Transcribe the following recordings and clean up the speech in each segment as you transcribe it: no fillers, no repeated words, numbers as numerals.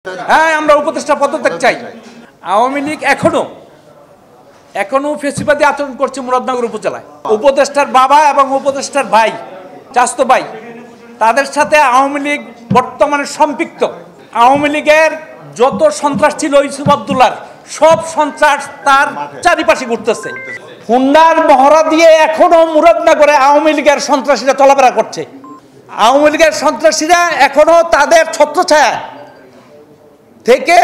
হ্যাঁ, আমরা উপদেষ্টা পদত্যাগ চাই। আওয়ামী লীগ এখনো ফেসিবাদী আচরণ করছে মুরাদনগর উপজেলায়। উপদেষ্টার বাবা এবং উপদেষ্টার ভাই, চাচাতো ভাই, তাদের সাথে আওয়ামী লীগ বর্তমানে সম্পৃক্ত। আওয়ামী লীগের যত সন্ত্রাস ছিল ইউসুফ আব্দুল্লাহর, সব সন্ত্রাস তার চারিপাশে ঘুরতেছে। হুন্ডার মহড়া দিয়ে এখনো মুরাদনগরে আওয়ামী লীগের সন্ত্রাসীরা চলাফেরা করছে। আওয়ামী লীগের সন্ত্রাসীরা এখনো তাদের ছত্রছায়া থেকে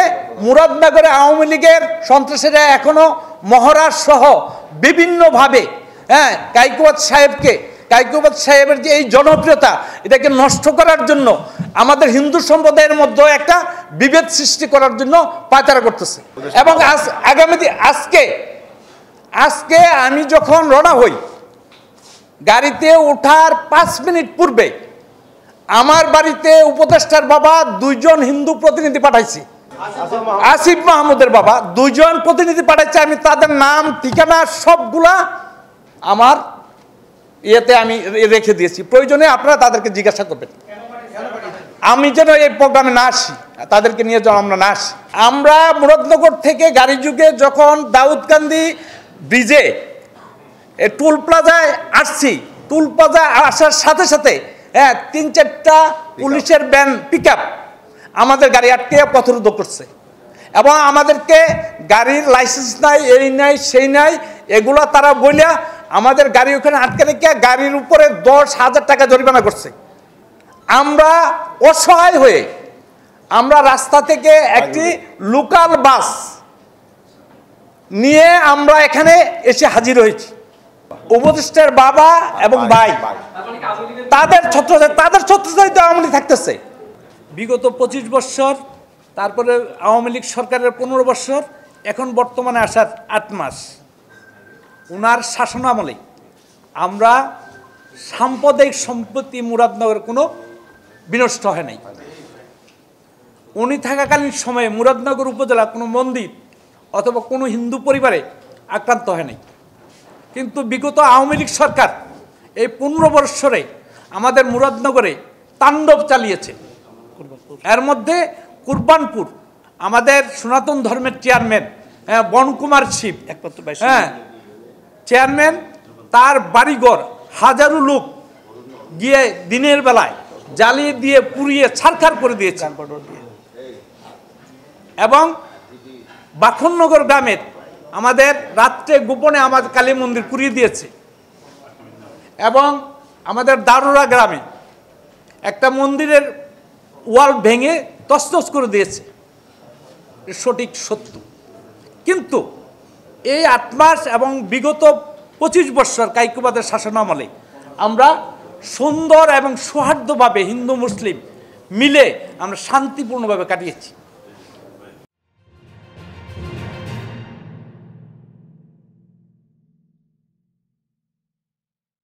মুরাদনগরে আওয়ামী লীগের সন্ত্রাসীরা এখনো মহড়া সহ বিভিন্নভাবে কাইকুবাদ সাহেবের যে এই জনপ্রিয়তা, এটাকে নষ্ট করার জন্য, আমাদের হিন্দু সম্প্রদায়ের মধ্যে একটা বিভেদ সৃষ্টি করার জন্য পাচার করতেছে। এবং আজকে আমি যখন রওনা হই, গাড়িতে ওঠার 5 মিনিট পূর্বে আমার বাড়িতে উপদেষ্টার বাবা 2 জন হিন্দু প্রতিনিধি পাঠাইছি। আসিফ মাহমুদের বাবা 2 জন প্রতিনিধি পাঠাইছে। আমি তাদের নাম ঠিকানা সবগুলা আমার ইয়েতে আমি রেখে দিয়েছি। প্রয়োজনে আপনারা তাদেরকে জিজ্ঞাসা করবেন। আমি যেন এই প্রোগ্রামে না আসি, তাদেরকে নিয়ে যেন আমরা না আসি। আমরা মুরাদনগর থেকে গাড়ি যুগে যখন দাউদকান্দি ব্রিজে টুল প্লাজায় আসছি, টুল প্লাজায় আসার সাথে সাথে 3-4টা পুলিশের ভ্যান পিকআপ আমাদের গাড়ি আটকে পথরোধ করছে এবং আমাদেরকে গাড়ির লাইসেন্স নাই, এই নাই সেই নাই, এগুলো তারা বলিয়া আমাদের গাড়ি ওখানে আটকে রেখে গাড়ির উপরে 10,000 টাকা জরিমানা করছে। আমরা অসহায় হয়ে আমরা রাস্তা থেকে একটি লোকাল বাস নিয়ে আমরা এখানে এসে হাজির হয়েছি। উপদেষ্টার বাবা এবং ভাই তাদের ছত্রছায়াতে আওয়ামী লীগ থাকতেছে। বিগত 25 বছর, তারপরে আওয়ামী লীগ সরকারের 15 বছর, এখন বর্তমানে আসার 8 মাস, ওনার শাসনামলে আমরা সাম্প্রদায়িক সম্পত্তি মুরাদনগরের কোনো বিনষ্ট হয় নাই। উনি থাকাকালীন সময়ে মুরাদনগর উপজেলা কোনো মন্দির অথবা কোনো হিন্দু পরিবারে আক্রান্ত হয় নাই। কিন্তু বিগত আওয়ামী লীগ সরকার এই 15 বৎসরে আমাদের মুরাদনগরে তাণ্ডব চালিয়েছে। এর মধ্যে কুরবানপুর আমাদের সনাতন ধর্মের চেয়ারম্যান বনকুমার শিব, চেয়ারম্যান, তার বাড়িঘর হাজারো লোক গিয়ে দিনের বেলায় জ্বালিয়ে দিয়ে পুড়িয়ে ছারখার করে দিয়েছে। এবং বাখননগর গ্রামের আমাদের রাত্রে গোপনে আমাদের কালী মন্দির পুড়িয়ে দিয়েছে। এবং আমাদের দারুরা গ্রামে একটা মন্দিরের ওয়াল ভেঙে তছনছ করে দিয়েছে। সঠিক সত্য। কিন্তু এই 8 মাস এবং বিগত 25 বছর কাইকুবাদের শাসনামলে আমরা সুন্দর এবং সৌহার্দ্যভাবে হিন্দু মুসলিম মিলে আমরা শান্তিপূর্ণভাবে কাটিয়েছি।